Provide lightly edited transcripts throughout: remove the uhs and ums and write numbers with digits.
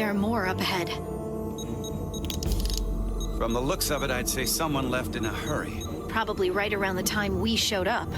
There are more up ahead. From the looks of it, I'd say someone left in a hurry. Probably right around the time we showed up.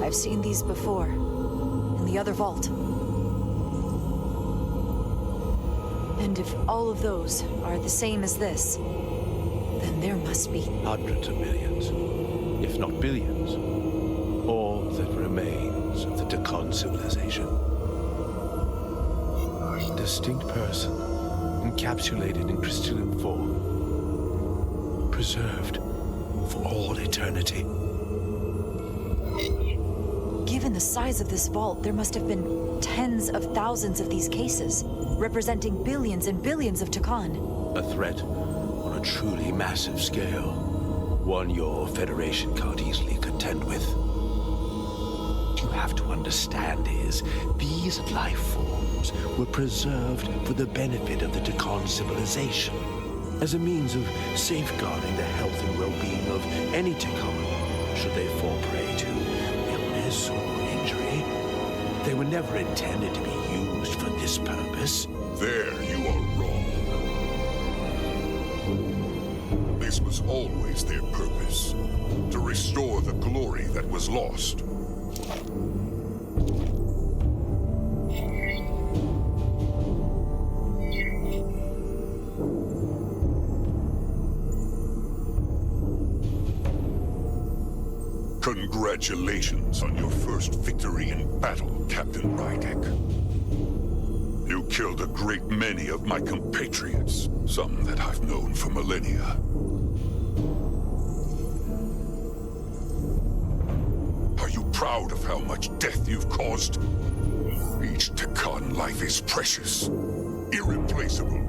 I've seen these before, in the other vault. And if all of those are the same as this, then there must be... Hundreds of millions, if not billions. All that remains of the Dakan civilization. A distinct person, encapsulated in crystalline form. Preserved for all eternity. Given the size of this vault, there must have been tens of thousands of these cases, representing billions and billions of Dakan. A threat on a truly massive scale. One your Federation can't easily contend with. What you have to understand is, these life forms were preserved for the benefit of the Dakan civilization, as a means of safeguarding the health and well-being of any Dakan, should they fall prey to illness or injury. They were never intended to be used for this purpose. There you are wrong. This was always their purpose, to restore the glory that was lost. Congratulations on your first victory in battle, Captain Rydek. You killed a great many of my compatriots, some that I've known for millennia. Are you proud of how much death you've caused? Each Dakan life is precious, irreplaceable.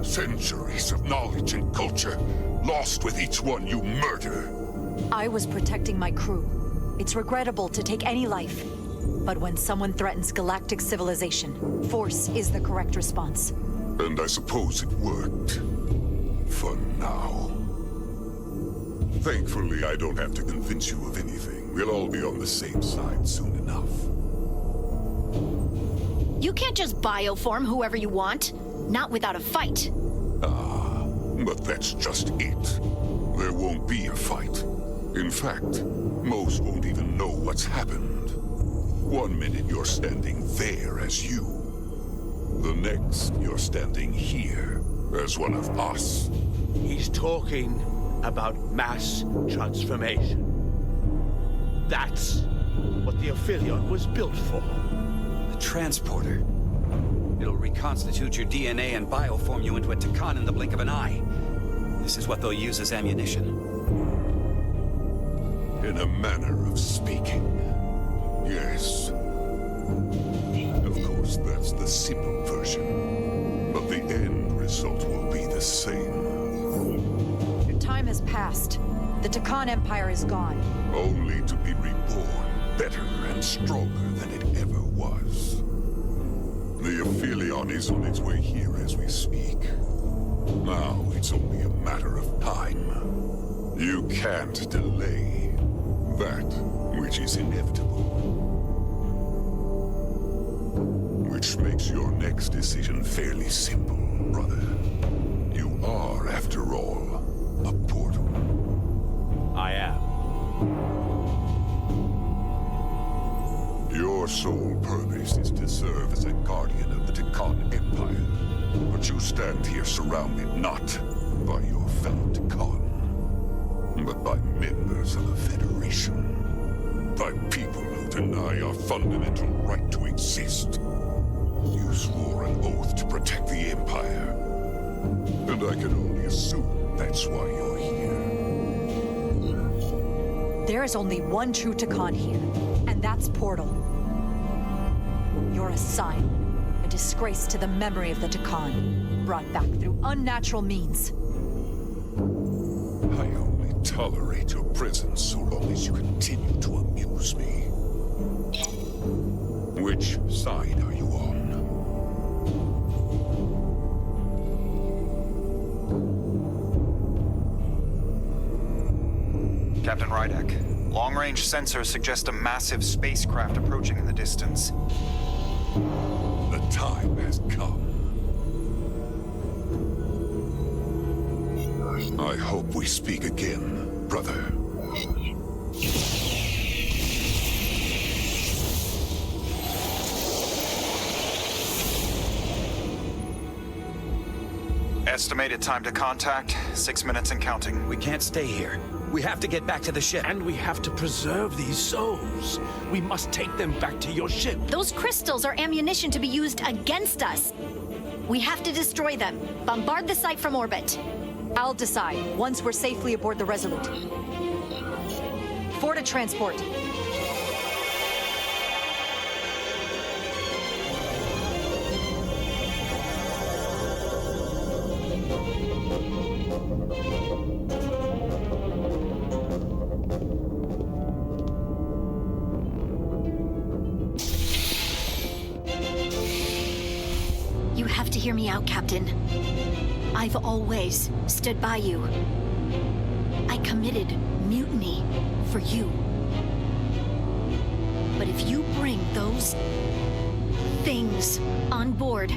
Centuries of knowledge and culture, lost with each one you murder. I was protecting my crew. It's regrettable to take any life. But when someone threatens galactic civilization, force is the correct response. And I suppose it worked. For now. Thankfully, I don't have to convince you of anything. We'll all be on the same side soon enough. You can't just bioform whoever you want. Not without a fight. Ah, but that's just it. There won't be a fight. In fact, most won't even know what's happened. One minute you're standing there as you. The next, you're standing here as one of us. He's talking about mass transformation. That's what the Aphelion was built for. The transporter. It'll reconstitute your DNA and bioform you into a Dakan in the blink of an eye. This is what they'll use as ammunition. In a manner of speaking, yes. Of course, that's the simple version. But the end result will be the same. Your time has passed. The Dakan Empire is gone. Only to be reborn, better and stronger than it ever was. The Aphelion is on its way here as we speak. Now it's only a matter of time. You can't delay that which is inevitable. Which makes your next decision fairly simple, brother. You are, after all, a portal. I am. Your sole purpose is to serve as a guardian of the Dakan Empire. But you stand here surrounded not by your fellow Dakan, but by members of the Federation. By people who deny our fundamental right to exist. You swore an oath to protect the Empire. And I can only assume that's why you're here. There is only one true Dakan here, and that's Portal. You're a sign. A disgrace to the memory of the Takan. Brought back through unnatural means. I only tolerate your presence so long as you continue to amuse me. Which side are you on? Captain Rydek, long-range sensors suggest a massive spacecraft approaching in the distance. The time has come. I hope we speak again, brother. Estimated time to contact, 6 minutes and counting. We can't stay here. We have to get back to the ship. And we have to preserve these souls. We must take them back to your ship. Those crystals are ammunition to be used against us. We have to destroy them. Bombard the site from orbit. I'll decide once we're safely aboard the Resolute. Forward to transport. You have to hear me out, Captain. I've always stood by you. I committed mutiny for you. But if you bring those things on board,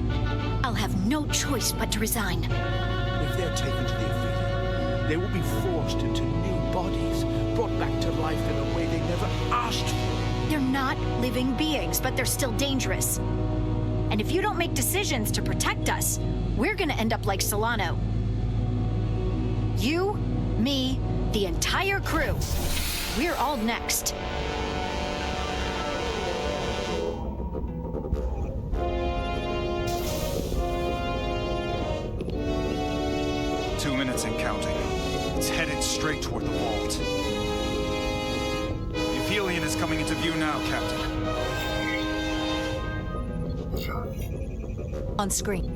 I'll have no choice but to resign. If they're taken to the Ophelia, they will be forced into new bodies, brought back to life in a way they never asked for. They're not living beings, but they're still dangerous. And if you don't make decisions to protect us, we're gonna end up like Solano. You, me, the entire crew. We're all next. Two minutes and counting. It's headed straight toward the vault. The Aphelion is coming into view now, Captain. On screen.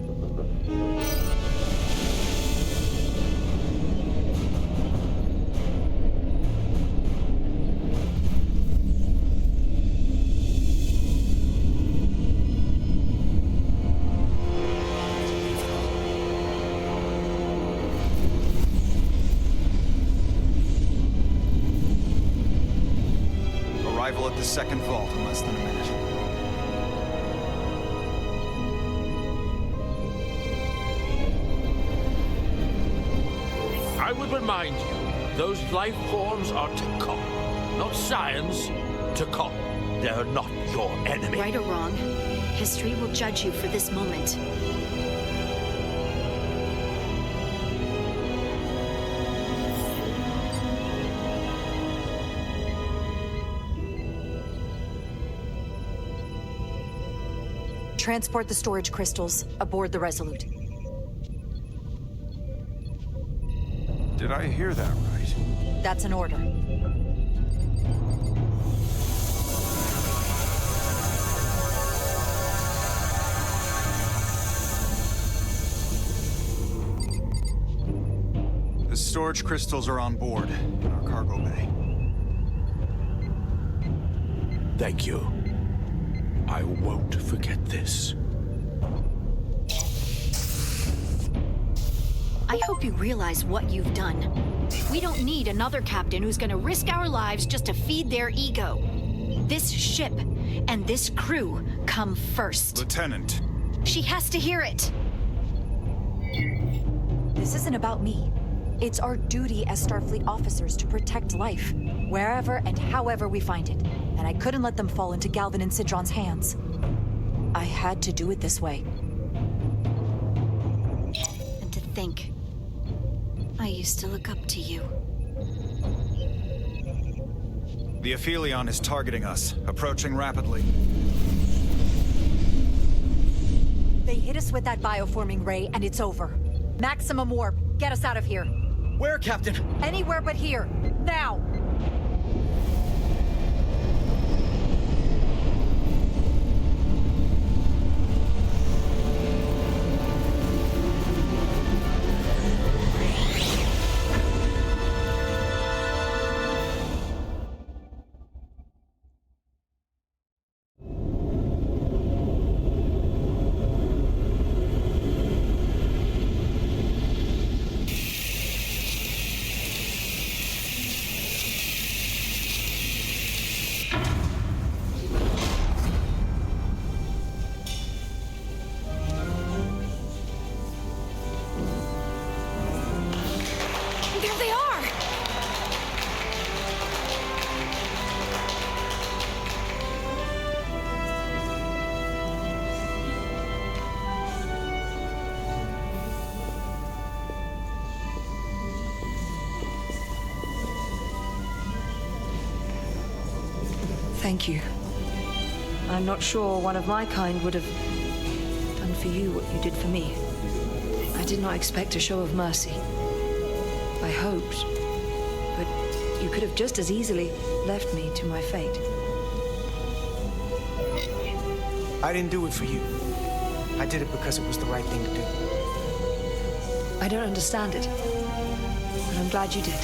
Arrival at the second vault in less than a minute. I would remind you, those life forms are Takan, not science. Takan. They're not your enemy. Right or wrong, history will judge you for this moment. Transport the storage crystals aboard the Resolute. Did I hear that right? That's an order. The storage crystals are on board in our cargo bay. Thank you. I won't forget this. I hope you realize what you've done. We don't need another captain who's gonna risk our lives just to feed their ego. This ship and this crew come first. Lieutenant. She has to hear it. This isn't about me. It's our duty as Starfleet officers to protect life, wherever and however we find it. And I couldn't let them fall into Galvin and Sidron's hands. I had to do it this way. And to think, I used to look up to you. The Aphelion is targeting us, approaching rapidly. They hit us with that bioforming ray, and it's over. Maximum warp. Get us out of here. Where, Captain? Anywhere but here. Now! Thank you. I'm not sure one of my kind would have done for you what you did for me. I did not expect a show of mercy. I hoped, but you could have just as easily left me to my fate. I didn't do it for you. I did it because it was the right thing to do. I don't understand it, but I'm glad you did.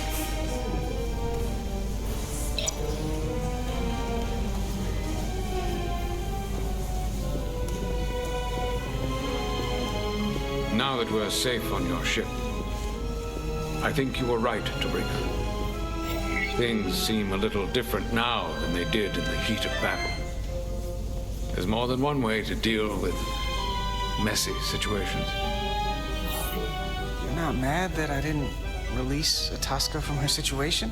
Now that we're safe on your ship, I think you were right to bring her. Things seem a little different now than they did in the heat of battle. There's more than one way to deal with messy situations. You're not mad that I didn't release Itasca from her situation?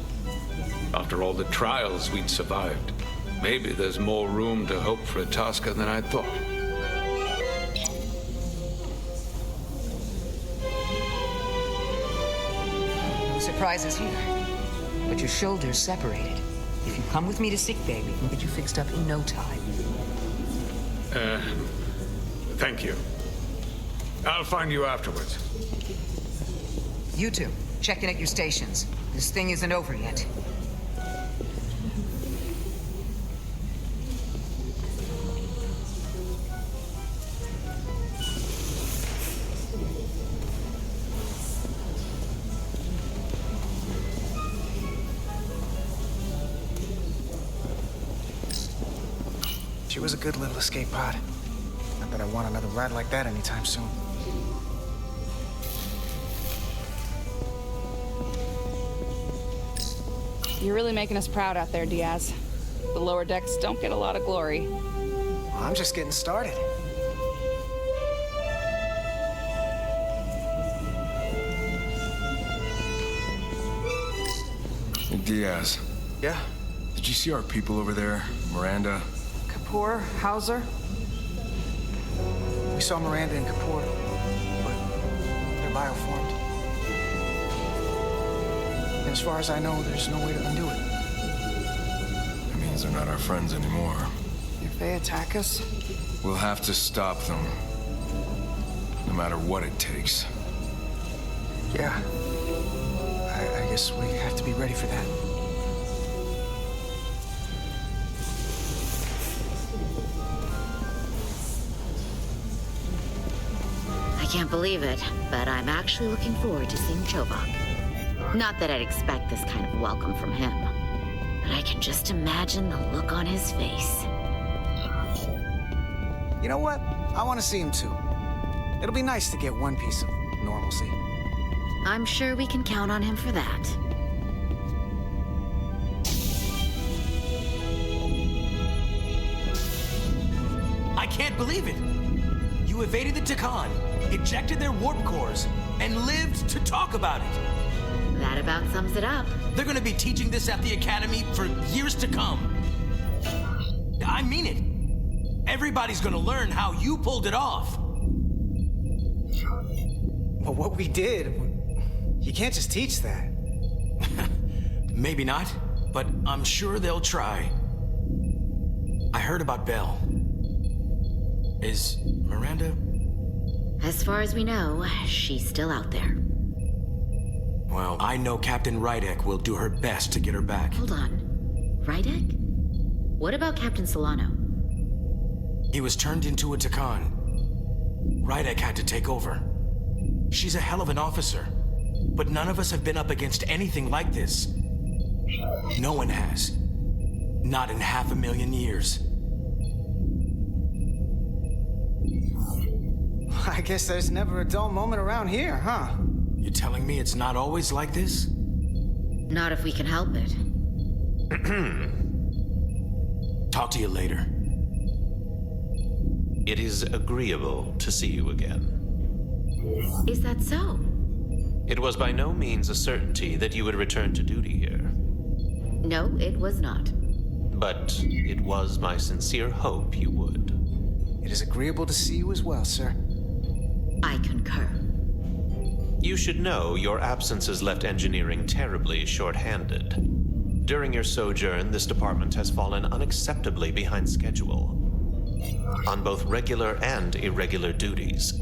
After all the trials we'd survived, maybe there's more room to hope for Itasca than I'd thought. No surprises here. But your shoulder's separated. If you come with me to sickbay, we can get you fixed up in no time. Thank you. I'll find you afterwards. You two, check in at your stations. This thing isn't over yet. She was a good little escape pod. Not that I want another ride like that anytime soon. You're really making us proud out there, Diaz. The lower decks don't get a lot of glory. Well, I'm just getting started. Hey, Diaz. Yeah? Did you see our people over there? Miranda? Kapoor, Hauser? We saw Miranda and Kapoor, but they're bioformed. And as far as I know, there's no way to undo it. That means they're not our friends anymore. If they attack us? We'll have to stop them. No matter what it takes. Yeah. I guess we have to be ready for that. I can't believe it, but I'm actually looking forward to seeing Chobok. Not that I'd expect this kind of welcome from him, but I can just imagine the look on his face. You know what? I want to see him too. It'll be nice to get one piece of normalcy. I'm sure we can count on him for that. I can't believe it! You evaded the Takan, ejected their warp cores, and lived to talk about it. That about sums it up. They're gonna be teaching this at the Academy for years to come. I mean it. Everybody's gonna learn how you pulled it off. Well, what we did, you can't just teach that. Maybe not, but I'm sure they'll try. I heard about Belle. Is Miranda? As far as we know, she's still out there. Well, I know Captain Rydek will do her best to get her back. Hold on. Rydek? What about Captain Solano? He was turned into a Takan. Rydek had to take over. She's a hell of an officer, but none of us have been up against anything like this. No one has. Not in 500,000 years. I guess there's never a dull moment around here, huh? You telling me it's not always like this? Not if we can help it. Talk to you later. It is agreeable to see you again. Is that so? It was by no means a certainty that you would return to duty here. No, it was not. But it was my sincere hope you would. It is agreeable to see you as well, sir. I concur. You should know your absence has left engineering terribly short-handed. During your sojourn, this department has fallen unacceptably behind schedule on both regular and irregular duties.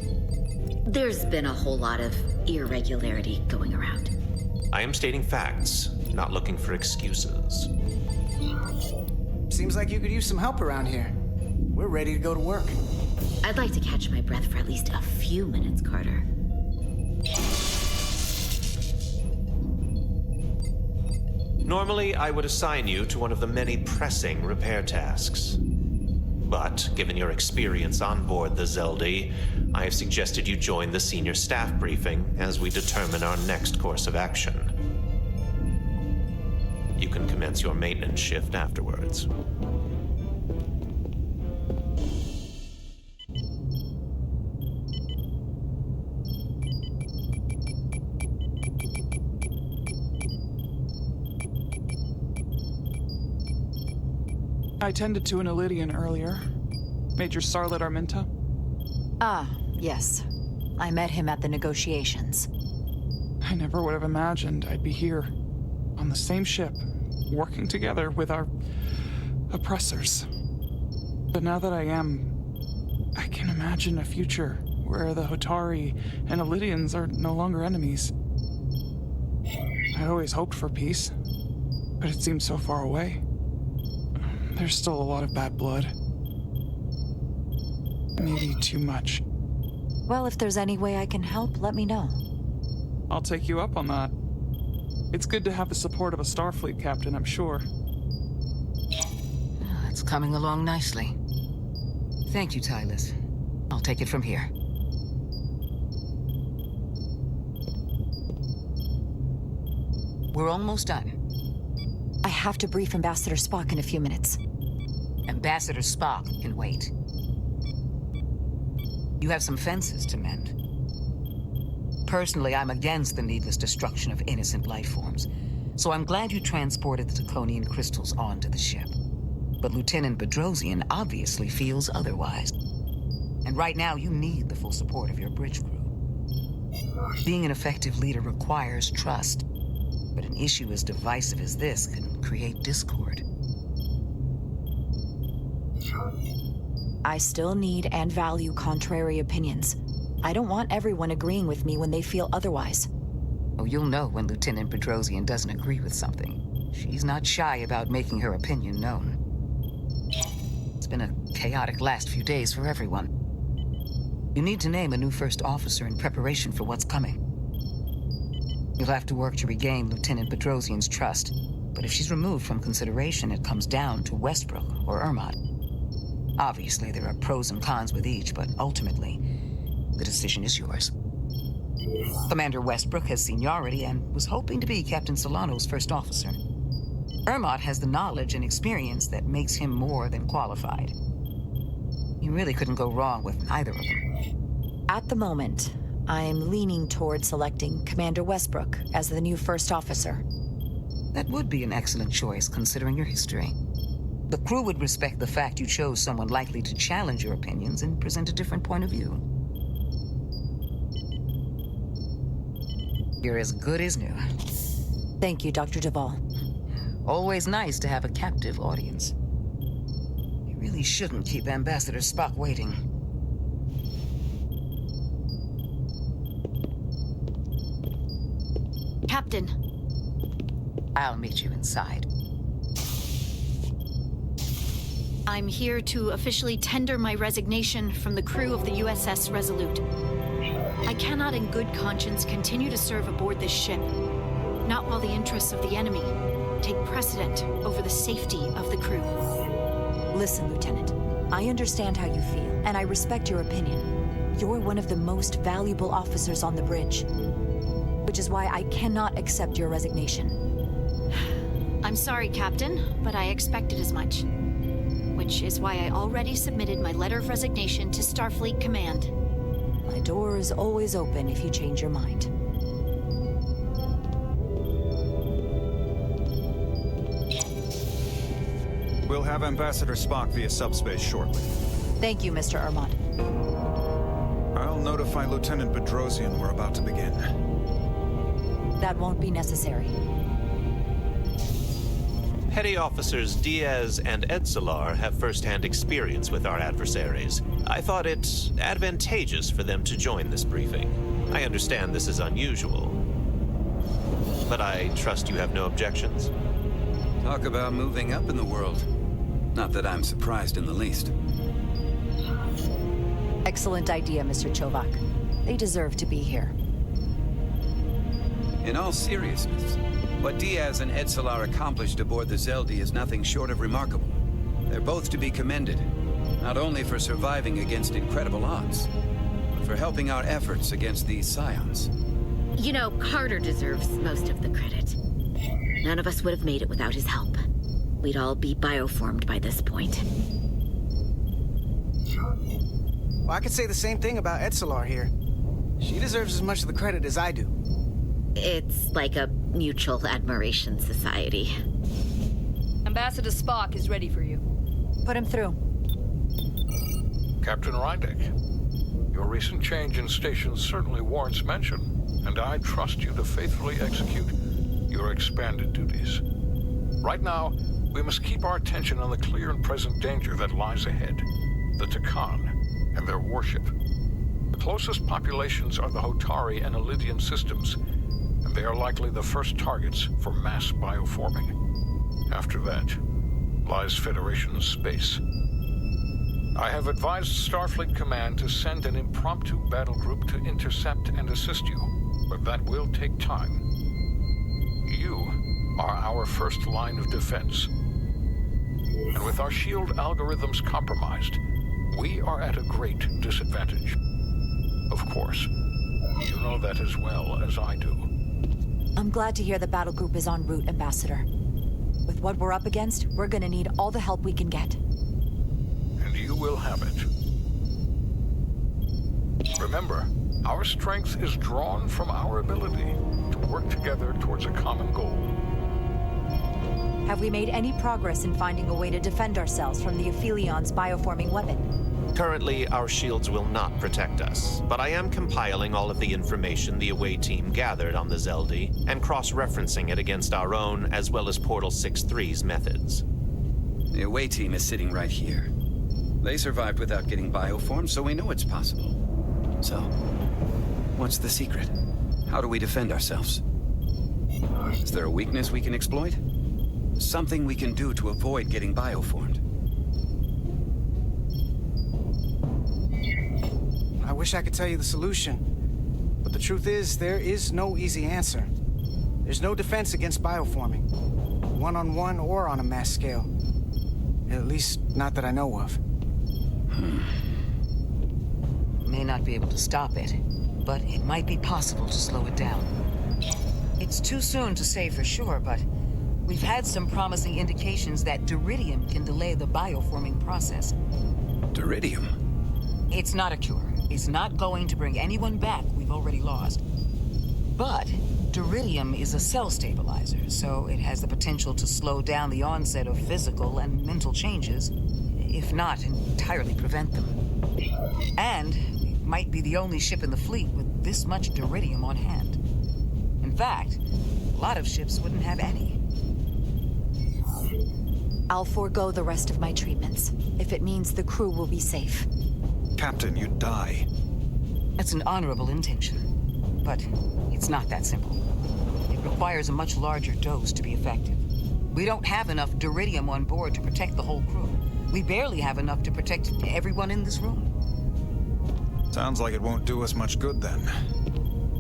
There's been a whole lot of irregularity going around. I am stating facts, not looking for excuses. Seems like you could use some help around here. We're ready to go to work. I'd like to catch my breath for at least a few minutes, Carter. Normally, I would assign you to one of the many pressing repair tasks. But, given your experience on board the Zeldy, I have suggested you join the senior staff briefing as we determine our next course of action. You can commence your maintenance shift afterwards. I tended to an Elydian earlier. Major Sarlet Arminta. Ah, yes. I met him at the negotiations. I never would have imagined I'd be here, on the same ship, working together with our oppressors. But now that I am, I can imagine a future where the Hotari and Elydians are no longer enemies. I'd always hoped for peace, but it seems so far away. There's still a lot of bad blood. Maybe too much. Well, if there's any way I can help, let me know. I'll take you up on that. It's good to have the support of a Starfleet captain, I'm sure. It's coming along nicely. Thank you, Tylus. I'll take it from here. We're almost done. I have to brief Ambassador Spock in a few minutes. Ambassador Spock can wait. You have some fences to mend. Personally, I'm against the needless destruction of innocent life forms, so I'm glad you transported the Taconian crystals onto the ship. But Lieutenant Bedrosian obviously feels otherwise. And right now, you need the full support of your bridge crew. Being an effective leader requires trust, but an issue as divisive as this can create discord. I still need and value contrary opinions. I don't want everyone agreeing with me when they feel otherwise. Oh, you'll know when Lieutenant Bedrosian doesn't agree with something. She's not shy about making her opinion known. It's been a chaotic last few days for everyone. You need to name a new first officer in preparation for what's coming. You'll have to work to regain Lieutenant Bedrosian's trust, but if she's removed from consideration, it comes down to Westbrook or Ermot. Obviously, there are pros and cons with each, but ultimately, the decision is yours. Commander Westbrook has seniority and was hoping to be Captain Solano's first officer. Ermot has the knowledge and experience that makes him more than qualified. You really couldn't go wrong with either of them. At the moment, I am leaning toward selecting Commander Westbrook as the new first officer. That would be an excellent choice, considering your history. The crew would respect the fact you chose someone likely to challenge your opinions and present a different point of view. You're as good as new. Thank you, Dr. Duvall. Always nice to have a captive audience. You really shouldn't keep Ambassador Spock waiting. Captain. I'll meet you inside. I'm here to officially tender my resignation from the crew of the USS Resolute. I cannot in good conscience continue to serve aboard this ship, not while the interests of the enemy take precedent over the safety of the crew. Listen, Lieutenant, I understand how you feel, and I respect your opinion. You're one of the most valuable officers on the bridge, which is why I cannot accept your resignation. I'm sorry, Captain, but I expected as much. Which is why I already submitted my letter of resignation to Starfleet Command. My door is always open if you change your mind. We'll have Ambassador Spock via subspace shortly. Thank you, Mr. Ermot. I'll notify Lieutenant Bedrosian we're about to begin. That won't be necessary. Petty Officers Diaz and Edsolar have first-hand experience with our adversaries. I thought it advantageous for them to join this briefing. I understand this is unusual, but I trust you have no objections? Talk about moving up in the world. Not that I'm surprised in the least. Excellent idea, Mr. Chovak. They deserve to be here. In all seriousness, what Diaz and Edsolar accomplished aboard the Zeldi is nothing short of remarkable. They're both to be commended, not only for surviving against incredible odds, but for helping our efforts against these Scions. You know, Carter deserves most of the credit. None of us would have made it without his help. We'd all be bioformed by this point. Well, I could say the same thing about Edsolar here. She deserves as much of the credit as I do. It's like a mutual admiration society. Ambassador Spock is ready for you. Put him through. Captain Rydek, your recent change in station certainly warrants mention, and I trust you to faithfully execute your expanded duties. Right now, we must keep our attention on the clear and present danger that lies ahead, the Takan and their warship. The closest populations are the Hotari and Elydian systems, and they are likely the first targets for mass bioforming. After that lies Federation space. I have advised Starfleet Command to send an impromptu battle group to intercept and assist you, but that will take time. You are our first line of defense. And with our shield algorithms compromised, we are at a great disadvantage. Of course, you know that as well as I do. I'm glad to hear the battle group is en route, Ambassador. With what we're up against, we're gonna need all the help we can get. And you will have it. Remember, our strength is drawn from our ability to work together towards a common goal. Have we made any progress in finding a way to defend ourselves from the Aphilion's bioforming weapon? Currently, our shields will not protect us, but I am compiling all of the information the away team gathered on the Zeldi and cross-referencing it against our own as well as Portal 6-3's methods. The away team is sitting right here. They survived without getting bioformed, so we know it's possible. So, what's the secret? How do we defend ourselves? Is there a weakness we can exploit? Something we can do to avoid getting bioformed? I wish I could tell you the solution, but the truth is, there is no easy answer. There's no defense against bioforming, one-on-one or on a mass scale. At least, not that I know of. May not be able to stop it, but it might be possible to slow it down. It's too soon to say for sure, but we've had some promising indications that Duridium can delay the bioforming process. Duridium? It's not a cure. It's not going to bring anyone back we've already lost. But Duridium is a cell stabilizer, so it has the potential to slow down the onset of physical and mental changes, if not entirely prevent them. And it might be the only ship in the fleet with this much Duridium on hand. In fact, a lot of ships wouldn't have any. I'll forego the rest of my treatments, if it means the crew will be safe. Captain, you'd die. That's an honorable intention, but it's not that simple. It requires a much larger dose to be effective. We don't have enough Duridium on board to protect the whole crew. We barely have enough to protect everyone in this room. Sounds like it won't do us much good then.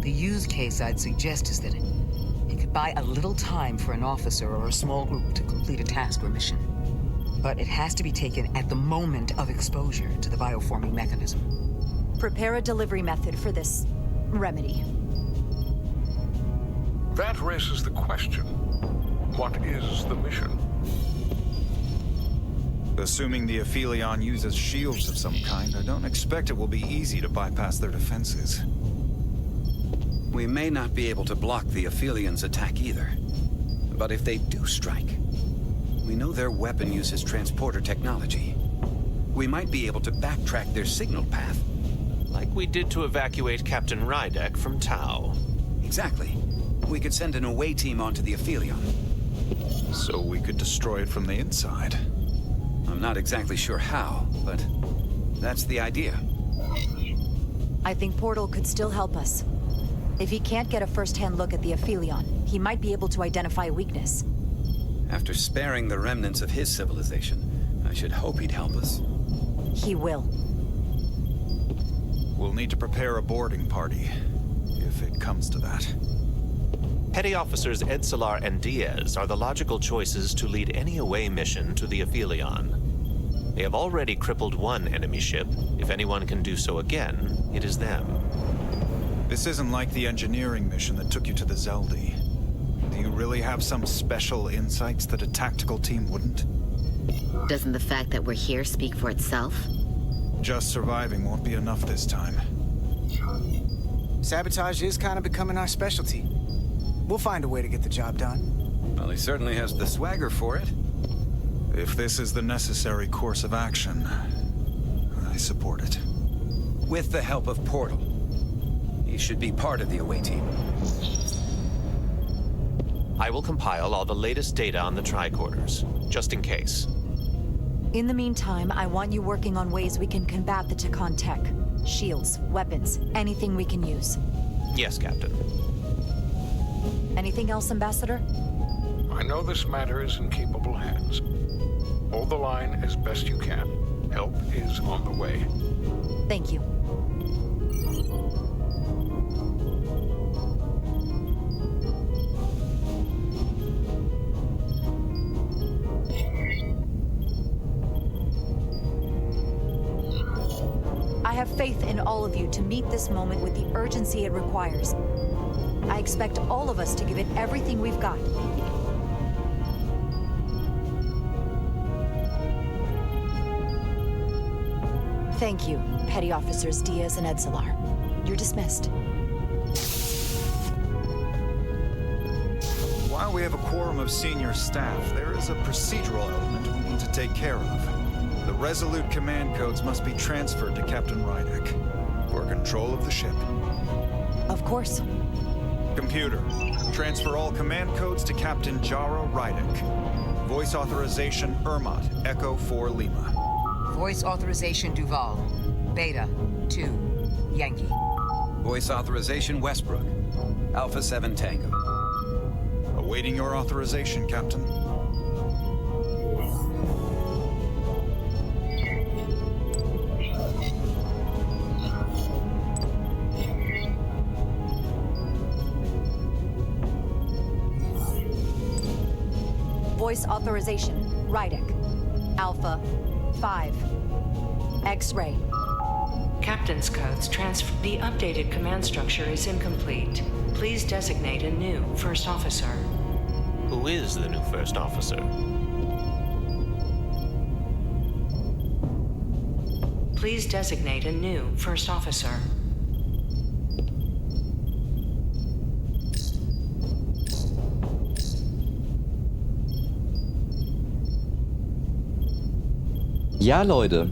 The use case I'd suggest is that it could buy a little time for an officer or a small group to complete a task or mission. But it has to be taken at the moment of exposure to the bioforming mechanism. Prepare a delivery method for this remedy. That raises the question, what is the mission? Assuming the Aphelion uses shields of some kind, I don't expect it will be easy to bypass their defenses. We may not be able to block the Aphelions' attack either. But if they do strike, we know their weapon uses transporter technology. We might be able to backtrack their signal path. Like we did to evacuate Captain Rydek from Tau. Exactly. We could send an away team onto the Aphelion. So we could destroy it from the inside. I'm not exactly sure how, but that's the idea. I think Portal could still help us. If he can't get a first-hand look at the Aphelion, he might be able to identify a weakness. After sparing the remnants of his civilization, I should hope he'd help us. He will. We'll need to prepare a boarding party, if it comes to that. Petty Officers Edslar and Diaz are the logical choices to lead any away mission to the Aphelion. They have already crippled one enemy ship. If anyone can do so again, it is them. This isn't like the engineering mission that took you to the Zeldi. Do you really have some special insights that a tactical team wouldn't? Doesn't the fact that we're here speak for itself? Just surviving won't be enough this time. Sabotage is kind of becoming our specialty. We'll find a way to get the job done. Well, he certainly has the swagger for it. If this is the necessary course of action, I support it. With the help of Portal. He should be part of the away team. I will compile all the latest data on the tricorders, just in case. In the meantime, I want you working on ways we can combat the Takan tech. Shields, weapons, anything we can use. Yes, Captain. Anything else, Ambassador? I know this matter is in capable hands. Hold the line as best you can. Help is on the way. Thank you. I have faith in all of you to meet this moment with the urgency it requires. I expect all of us to give it everything we've got. Thank you, Petty Officers Diaz and Edslar. You're dismissed. While we have a quorum of senior staff, there is a procedural element we need to take care of. The Resolute command codes must be transferred to Captain Rydek for control of the ship. Of course. Computer, transfer all command codes to Captain Jaro Rydek. Voice authorization Ermot, Echo 4 Lima. Voice authorization Duval. Beta 2 Yankee. Voice authorization Westbrook. Alpha 7 Tango. Awaiting your authorization, Captain. Voice authorization Rydek. Alpha 5. X-ray. Captain's codes transfer. The updated command structure is incomplete. Please designate a new first officer. Who is the new first officer? Please designate a new first officer. Ja, Leute,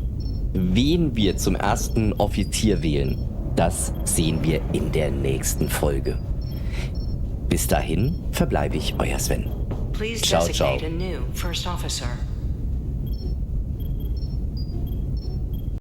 wen wir zum ersten Offizier wählen, das sehen wir in der nächsten Folge. Bis dahin verbleibe ich euer Sven. Please Ciao, ciao. designate a new first officer.